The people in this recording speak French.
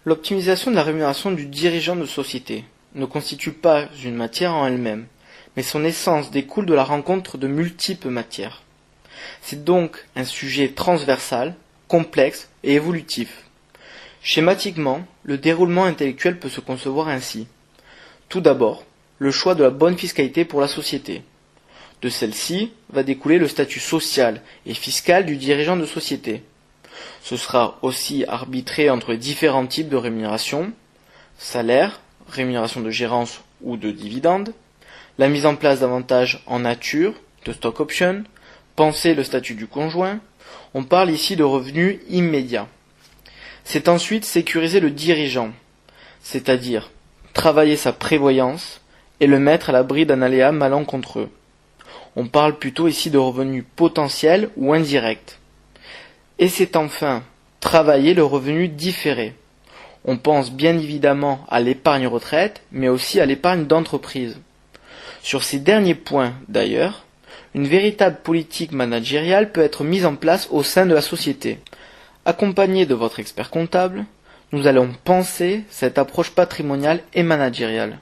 L'optimisation de la rémunération du dirigeant de société ne constitue pas une matière en elle-même, mais son essence découle de la rencontre de multiples matières. C'est donc un sujet transversal, complexe et évolutif. Schématiquement, le déroulement intellectuel peut se concevoir ainsi. Tout d'abord, le choix de la bonne fiscalité pour la société. De celle-ci va découler le statut social et fiscal du dirigeant de société. Ce sera aussi arbitré entre les différents types de rémunération, salaire, rémunération de gérance ou de dividendes, la mise en place d'avantages en nature, de stock option, penser le statut du conjoint. On parle ici de revenus immédiats. C'est ensuite sécuriser le dirigeant, c'est-à-dire travailler sa prévoyance et le mettre à l'abri d'un aléa malencontreux. On parle plutôt ici de revenus potentiels ou indirects. Et c'est enfin travailler le revenu différé. On pense bien évidemment à l'épargne retraite, mais aussi à l'épargne d'entreprise. Sur ces derniers points, d'ailleurs, une véritable politique managériale peut être mise en place au sein de la société. Accompagné de votre expert comptable, nous allons penser cette approche patrimoniale et managériale.